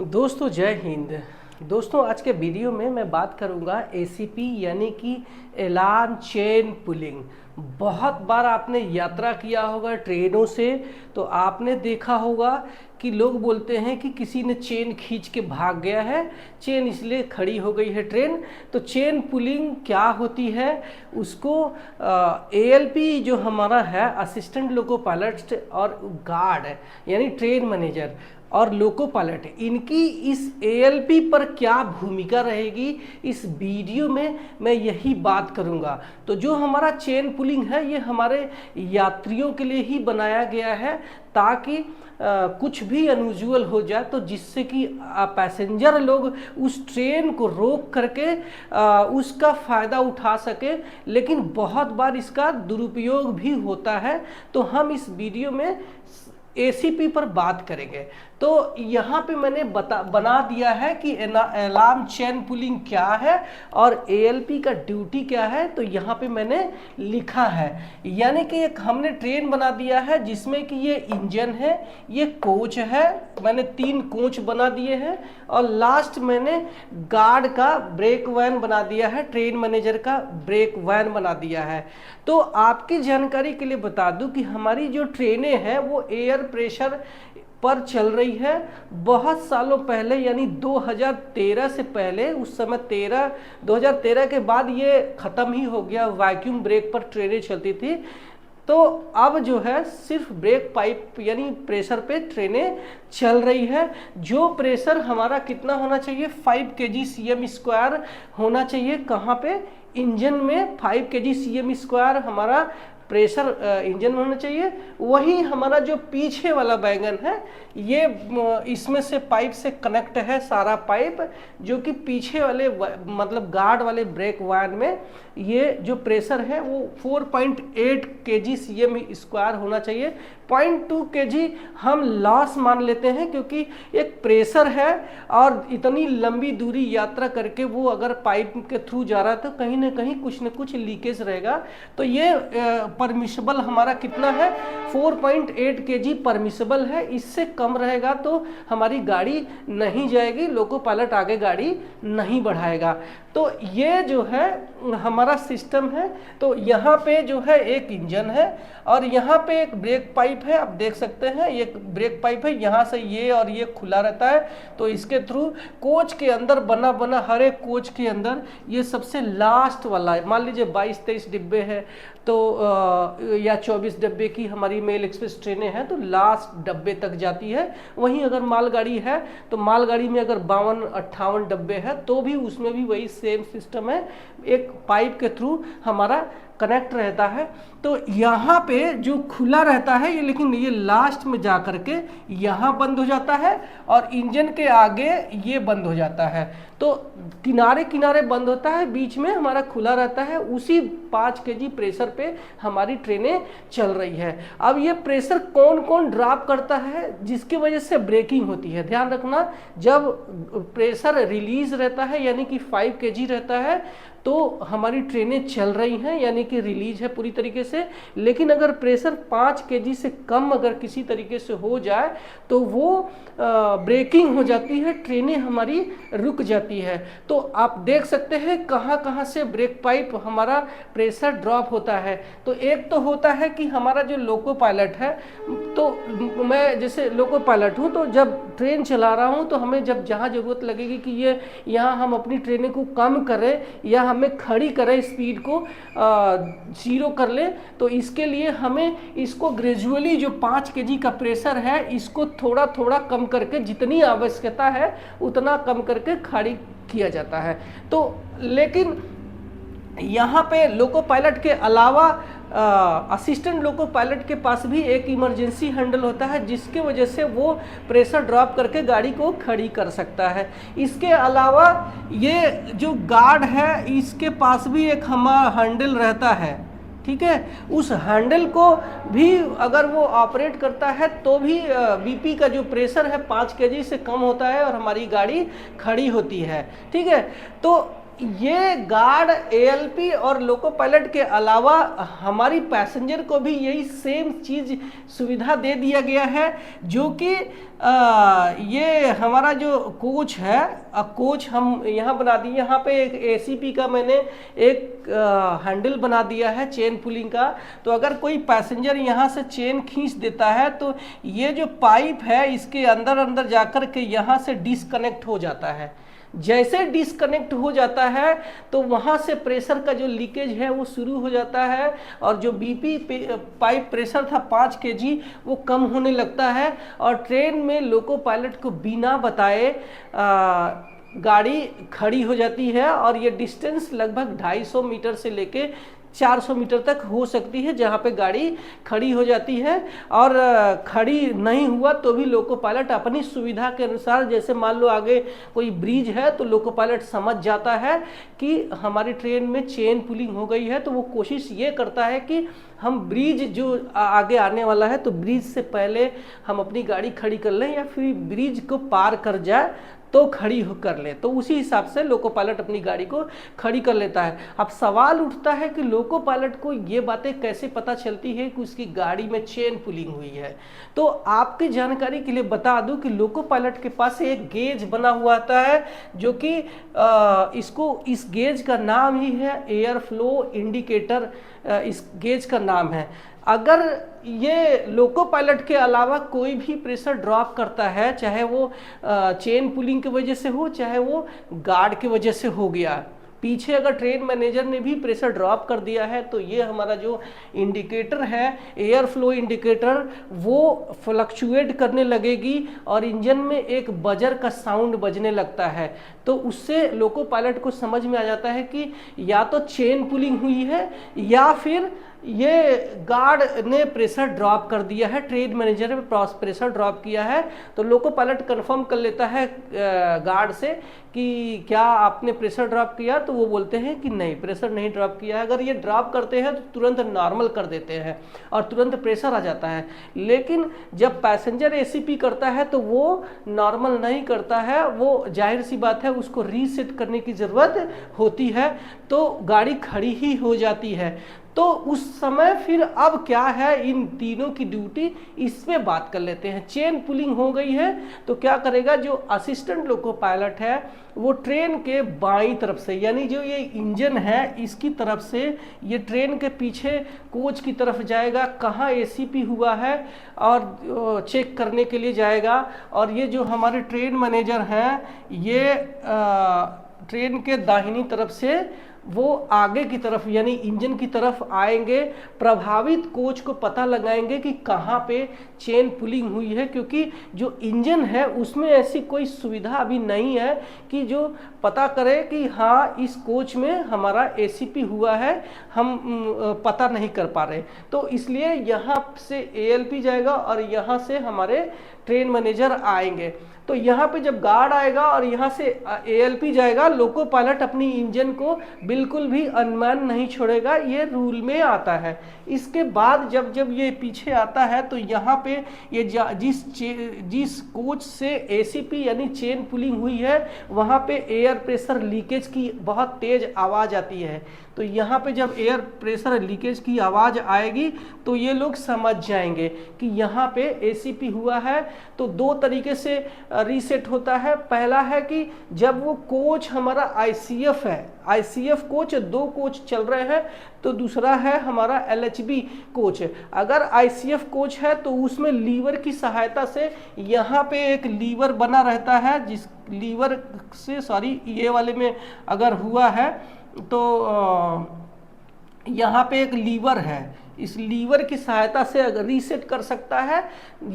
दोस्तों जय हिंद। दोस्तों आज के वीडियो में मैं बात करूंगा एसीपी यानी कि एलार्म चेन पुलिंग। बहुत बार आपने यात्रा किया होगा ट्रेनों से, तो आपने देखा होगा कि लोग बोलते हैं कि किसी ने चेन खींच के भाग गया है, चेन इसलिए खड़ी हो गई है ट्रेन। तो चेन पुलिंग क्या होती है, उसको एएलपी जो हमारा है असिस्टेंट लोको पायलट और गार्ड यानी ट्रेन मैनेजर और लोको पायलट, इनकी इस एएलपी पर क्या भूमिका रहेगी, इस वीडियो में मैं यही बात करूंगा। तो जो हमारा चेन पुलिंग है ये हमारे यात्रियों के लिए ही बनाया गया है, ताकि कुछ भी अनयूजुअल हो जाए तो जिससे कि पैसेंजर लोग उस ट्रेन को रोक करके उसका फ़ायदा उठा सके। लेकिन बहुत बार इसका दुरुपयोग भी होता है, तो हम इस वीडियो में एसीपी पर बात करेंगे। तो यहाँ पे मैंने बना दिया है कि अलार्म चेन पुलिंग क्या है और एएलपी का ड्यूटी क्या है। तो यहाँ पे मैंने लिखा है, यानी कि एक हमने ट्रेन बना दिया है जिसमें कि ये इंजन है, ये कोच है, मैंने 3 कोच बना दिए हैं और लास्ट मैंने गार्ड का ब्रेक वैन बना दिया है, ट्रेन मैनेजर का ब्रेक वैन बना दिया है। तो आपकी जानकारी के लिए बता दूं कि हमारी जो ट्रेनें हैं वो एयर प्रेशर पर चल रही है। बहुत सालों पहले यानी 2013 से पहले, उस समय 2013 के बाद ये ख़त्म ही हो गया, वैक्यूम ब्रेक पर ट्रेनें चलती थी। तो अब जो है सिर्फ ब्रेक पाइप यानी प्रेशर पे ट्रेनें चल रही है। जो प्रेशर हमारा कितना होना चाहिए, 5 kg/cm² होना चाहिए। कहाँ पे? इंजन में 5 kg/cm² हमारा प्रेशर इंजन में होना चाहिए। वही हमारा जो पीछे वाला बैंगन है ये इसमें से पाइप से कनेक्ट है, सारा पाइप जो कि पीछे वाले मतलब गार्ड वाले ब्रेक वैन में ये जो प्रेशर है वो 4.8 kg/cm² होना चाहिए। 0.2 kg हम लॉस मान लेते हैं, क्योंकि एक प्रेशर है और इतनी लंबी दूरी यात्रा करके वो अगर पाइप के थ्रू जा रहा है तो कहीं ना कहीं कुछ न कुछ लीकेज रहेगा। तो ये परमिशबल हमारा कितना है, 4.8 kg परमिशबल है। इससे कम रहेगा तो हमारी गाड़ी नहीं जाएगी, लोको पायलट आगे गाड़ी नहीं बढ़ाएगा। तो ये जो है हमारा सिस्टम है। तो यहाँ पे जो है एक इंजन है और यहाँ पे एक ब्रेक पाइप है, आप देख सकते हैं ये ब्रेक पाइप है, यहाँ से ये और ये खुला रहता है। तो इसके थ्रू कोच के अंदर बना हर एक कोच के अंदर ये सबसे लास्ट वाला है, मान लीजिए 22-23 डिब्बे है तो या 24 डब्बे की हमारी मेल एक्सप्रेस ट्रेनें हैं तो लास्ट डब्बे तक जाती है। वहीं अगर मालगाड़ी है तो मालगाड़ी में अगर 52-58 डब्बे हैं तो भी उसमें भी वही सेम सिस्टम है, एक पाइप के थ्रू हमारा कनेक्ट रहता है। तो यहाँ पे जो खुला रहता है ये, लेकिन ये लास्ट में जा करके यहाँ बंद हो जाता है और इंजन के आगे ये बंद हो जाता है। तो किनारे किनारे बंद होता है, बीच में हमारा खुला रहता है। उसी 5 kg प्रेशर पे हमारी ट्रेनें चल रही है। अब ये प्रेशर कौन कौन ड्रॉप करता है जिसकी वजह से ब्रेकिंग होती है, ध्यान रखना। जब प्रेशर रिलीज रहता है यानी कि 5 kg रहता है तो हमारी ट्रेनें चल रही हैं यानी कि रिलीज है पूरी तरीके से। लेकिन अगर प्रेशर 5 kg से कम अगर किसी तरीके से हो जाए तो वो ब्रेकिंग हो जाती है, ट्रेनें हमारी रुक जाती है। तो आप देख सकते हैं कहाँ कहाँ से ब्रेक पाइप हमारा प्रेशर ड्रॉप होता है। तो एक तो होता है कि हमारा जो लोको पायलट है, तो मैं जैसे लोको पायलट हूँ तो जब ट्रेन चला रहा हूँ तो हमें जब जहाँ ज़रूरत लगेगी कि ये यहाँ हम अपनी ट्रेनें को कम करें या हमें खड़ी करें, स्पीड को 0 कर ले, तो इसके लिए हमें इसको ग्रेजुअली जो 5 kg का प्रेशर है इसको थोड़ा थोड़ा कम करके जितनी आवश्यकता है उतना कम करके खड़ी किया जाता है। तो लेकिन यहाँ पे लोको पायलट के अलावा असिस्टेंट लोको पायलट के पास भी एक इमरजेंसी हैंडल होता है जिसके वजह से वो प्रेशर ड्रॉप करके गाड़ी को खड़ी कर सकता है। इसके अलावा ये जो गार्ड है इसके पास भी एक हमारा हैंडल रहता है, ठीक है। उस हैंडल को भी अगर वो ऑपरेट करता है तो भी बीपी का जो प्रेशर है 5 kg से कम होता है और हमारी गाड़ी खड़ी होती है, ठीक है। तो ये गार्ड, एएलपी और लोको पायलट के अलावा हमारी पैसेंजर को भी यही सेम चीज़ सुविधा दे दिया गया है, जो कि ये हमारा जो कोच है, कोच हम यहाँ बना दिए। यहाँ पे एक एसीपी का मैंने एक हैंडल बना दिया है चेन पुलिंग का। तो अगर कोई पैसेंजर यहाँ से चेन खींच देता है तो ये जो पाइप है इसके अंदर अंदर जाकर के यहाँ से डिस्कनेक्ट हो जाता है। जैसे डिस्कनेक्ट हो जाता है तो वहाँ से प्रेशर का जो लीकेज है वो शुरू हो जाता है, और जो बीपी पाइप प्रेशर था 5 kg वो कम होने लगता है, और ट्रेन में लोको पायलट को बिना बताए गाड़ी खड़ी हो जाती है। और ये डिस्टेंस लगभग 250 मीटर से लेके 400 मीटर तक हो सकती है, जहाँ पे गाड़ी खड़ी हो जाती है। और खड़ी नहीं हुआ तो भी लोको पायलट अपनी सुविधा के अनुसार, जैसे मान लो आगे कोई ब्रिज है तो लोको पायलट समझ जाता है कि हमारी ट्रेन में चेन पुलिंग हो गई है, तो वो कोशिश ये करता है कि हम ब्रिज जो आगे आने वाला है तो ब्रिज से पहले हम अपनी गाड़ी खड़ी कर लें, या फिर ब्रिज को पार कर जाए तो खड़ी कर ले। तो उसी हिसाब से लोको पायलट अपनी गाड़ी को खड़ी कर लेता है। अब सवाल उठता है कि लोको पायलट को ये बातें कैसे पता चलती है कि उसकी गाड़ी में चेन पुलिंग हुई है। तो आपकी जानकारी के लिए बता दूं कि लोको पायलट के पास एक गेज बना हुआ आता है, जो कि इस गेज का नाम ही है एयर फ्लो इंडिकेटर। इस गेज का नाम है। अगर ये लोको पायलट के अलावा कोई भी प्रेशर ड्रॉप करता है, चाहे वो चेन पुलिंग की वजह से हो, चाहे वो गार्ड की वजह से हो गया, पीछे अगर ट्रेन मैनेजर ने भी प्रेशर ड्रॉप कर दिया है, तो ये हमारा जो इंडिकेटर है एयर फ्लो इंडिकेटर वो फ्लक्चुएट करने लगेगी और इंजन में एक बजर का साउंड बजने लगता है। तो उससे लोको पायलट को समझ में आ जाता है कि या तो चेन पुलिंग हुई है या फिर ये गार्ड ने प्रेशर ड्रॉप कर दिया है, ट्रेन मैनेजर ने प्रेशर ड्रॉप किया है। तो लोको पायलट कंफर्म कर लेता है गार्ड से कि क्या आपने प्रेशर ड्रॉप किया, तो वो बोलते हैं कि नहीं, प्रेशर नहीं ड्रॉप किया है। अगर ये ड्रॉप करते हैं तो तुरंत नॉर्मल कर देते हैं और तुरंत प्रेशर आ जाता है। लेकिन जब पैसेंजर एसीपी करता है तो वो नॉर्मल नहीं करता है, वो जाहिर सी बात है उसको रीसेट करने की ज़रूरत होती है, तो गाड़ी खड़ी ही हो जाती है। तो उस समय फिर अब क्या है, इन तीनों की ड्यूटी, इस पे बात कर लेते हैं। चेन पुलिंग हो गई है तो क्या करेगा, जो असिस्टेंट लोको पायलट है वो ट्रेन के बाईं तरफ से, यानी जो ये इंजन है इसकी तरफ से ये ट्रेन के पीछे कोच की तरफ जाएगा, कहाँ एसीपी हुआ है और चेक करने के लिए जाएगा। और ये जो हमारे ट्रेन मैनेजर हैं ये ट्रेन के दाहिनी तरफ से वो आगे की तरफ यानी इंजन की तरफ आएंगे, प्रभावित कोच को पता लगाएंगे कि कहाँ पे चेन पुलिंग हुई है, क्योंकि जो इंजन है उसमें ऐसी कोई सुविधा अभी नहीं है कि जो पता करे कि हाँ इस कोच में हमारा एसीपी हुआ है, हम पता नहीं कर पा रहे। तो इसलिए यहाँ से एएलपी जाएगा और यहाँ से हमारे ट्रेन मैनेजर आएंगे। तो यहाँ पे जब गार्ड आएगा और यहाँ से एएलपी जाएगा, लोको पायलट अपनी इंजन को बिल्कुल भी अनमैन नहीं छोड़ेगा, ये रूल में आता है। इसके बाद जब जब ये पीछे आता है तो यहाँ पे ये जिस कोच से एसीपी यानी चेन पुलिंग हुई है वहाँ पे एयर प्रेशर लीकेज की बहुत तेज आवाज़ आती है। तो यहाँ पे जब एयर प्रेशर लीकेज की आवाज़ आएगी तो ये लोग समझ जाएंगे कि यहाँ पे एसीपी हुआ है। तो दो तरीके से रीसेट होता है। पहला है कि जब वो कोच हमारा आईसीएफ है, आईसीएफ कोच, दो कोच चल रहे हैं, तो दूसरा है हमारा एलएचबी कोच। अगर आईसीएफ कोच है तो उसमें लीवर की सहायता से यहाँ पे एक लीवर बना रहता है, जिस लीवर से ये वाले में अगर हुआ है तो यहाँ पे एक लीवर है, इस लीवर की सहायता से अगर रीसेट कर सकता है।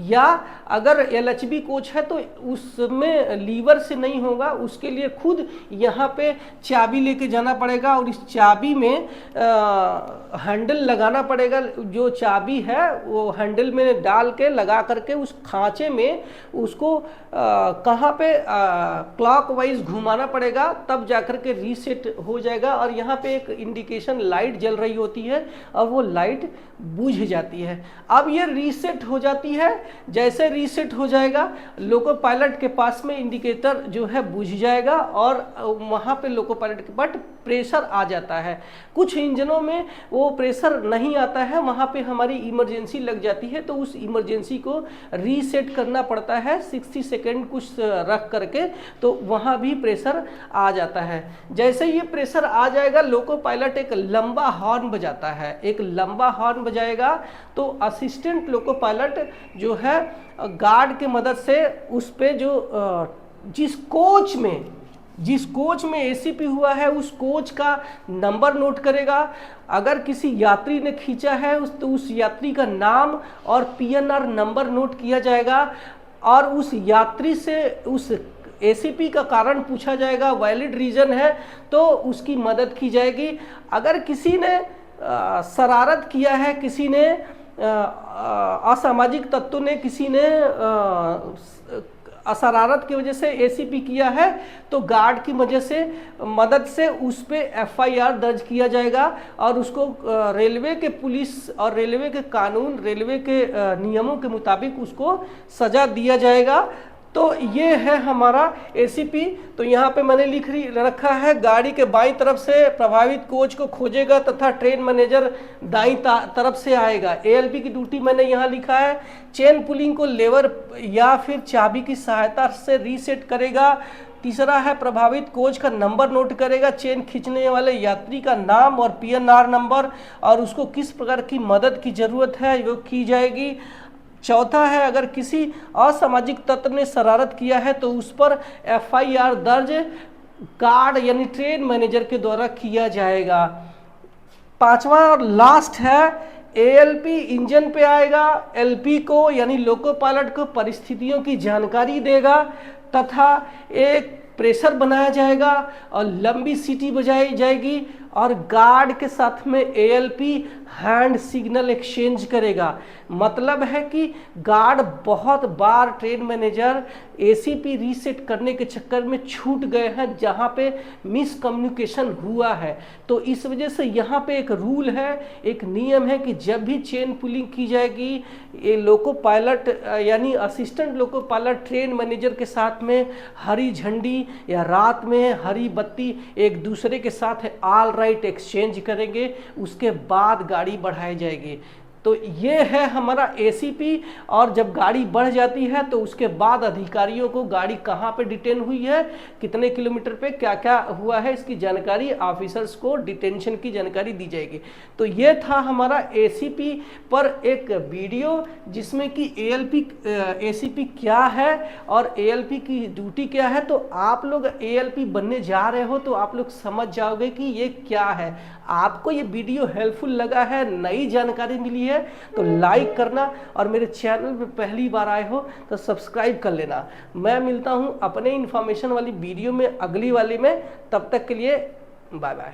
या अगर एलएचबी कोच है तो उसमें लीवर से नहीं होगा, उसके लिए खुद यहाँ पे चाबी लेके जाना पड़ेगा और इस चाबी में हैंडल लगाना पड़ेगा। जो चाबी है वो हैंडल में डाल के लगा करके उस खांचे में उसको कहाँ पे क्लॉकवाइज घुमाना पड़ेगा, तब जाकर के रीसेट हो जाएगा। और यहाँ पे एक इंडिकेशन लाइट जल रही होती है और वो लाइट बुझ जाती है। अब ये रीसेट हो जाती है। जैसे रीसेट हो जाएगा, लोको पायलट के पास में इंडिकेटर जो है बुझ जाएगा और वहाँ पे लोको पायलट के बट प्रेशर आ जाता है। कुछ इंजनों में वो प्रेशर नहीं आता है, वहाँ पे हमारी इमरजेंसी लग जाती है, तो उस इमरजेंसी को रीसेट करना पड़ता है 60 सेकेंड कुछ रख करके, तो वहाँ भी प्रेशर आ जाता है। जैसे ये प्रेशर आ जाएगा, लोको पायलट एक लंबा हॉर्न बजाता है। एक लंबा हॉर्न बजाएगा तो असिस्टेंट लोको पायलट जो है गार्ड के मदद से उस पे जो जिस कोच में एसीपी हुआ है उस कोच का नंबर नोट करेगा। अगर किसी यात्री ने खींचा है तो उस यात्री का नाम और पीएनआर नंबर नोट किया जाएगा और उस यात्री से उस एसीपी का कारण पूछा जाएगा, वैलिड रीजन है तो उसकी मदद की जाएगी। अगर किसी ने शरारत किया है, किसी ने असामाजिक तत्वों ने किसी ने शरारत की वजह से एसीपी किया है तो गार्ड की मदद से उस पे एफआईआर दर्ज किया जाएगा और उसको रेलवे के पुलिस और रेलवे के कानून, रेलवे के नियमों के मुताबिक उसको सजा दिया जाएगा। तो ये है हमारा एसीपी। तो यहाँ पे मैंने रखा है, गाड़ी के बाईं तरफ से प्रभावित कोच को खोजेगा तथा ट्रेन मैनेजर दाईं तरफ से आएगा। एएलपी की ड्यूटी मैंने यहाँ लिखा है, चेन पुलिंग को लेवर या फिर चाबी की सहायता से रीसेट करेगा। तीसरा है, प्रभावित कोच का नंबर नोट करेगा, चेन खींचने वाले यात्री का नाम और पीएनआर नंबर और उसको किस प्रकार की मदद की जरूरत है वो की जाएगी। चौथा है, अगर किसी असामाजिक तत्व ने शरारत किया है तो उस पर एफआईआर दर्ज गार्ड यानी ट्रेन मैनेजर के द्वारा किया जाएगा। पांचवा और लास्ट है, एएलपी इंजन पे आएगा, एलपी को यानी लोको पायलट को परिस्थितियों की जानकारी देगा तथा एक प्रेशर बनाया जाएगा और लंबी सीटी बजाई जाएगी और गार्ड के साथ में एएलपी हैंड सिग्नल एक्सचेंज करेगा। मतलब है कि गार्ड बहुत बार ट्रेन मैनेजर एसीपी रीसेट करने के चक्कर में छूट गए हैं जहां पे मिसकम्युनिकेशन हुआ है। तो इस वजह से यहाँ पे एक रूल है, एक नियम है कि जब भी चेन पुलिंग की जाएगी, ये लोको पायलट यानी assistant loco pilot train manager के साथ में हरी झंडी या रात में हरी बत्ती एक दूसरे के साथ ऑल राइट एक्सचेंज करेंगे, उसके बाद गाड़ी बढ़ाई जाएगी। तो ये है हमारा एसीपी। और जब गाड़ी बढ़ जाती है तो उसके बाद अधिकारियों को गाड़ी कहाँ पे डिटेन हुई है, कितने किलोमीटर पे क्या क्या हुआ है, इसकी जानकारी ऑफिसर्स को डिटेंशन की जानकारी दी जाएगी। तो ये था हमारा एसीपी पर एक वीडियो जिसमें कि एसीपी क्या है और एएलपी की ड्यूटी क्या है। तो आप लोग एएलपी बनने जा रहे हो तो आप लोग समझ जाओगे कि ये क्या है। आपको ये वीडियो हेल्पफुल लगा है, नई जानकारी मिली है तो लाइक करना और मेरे चैनल पे पहली बार आए हो तो सब्सक्राइब कर लेना। मैं मिलता हूँ अपने इन्फॉर्मेशन वाली वीडियो में अगली वाली में, तब तक के लिए बाय बाय।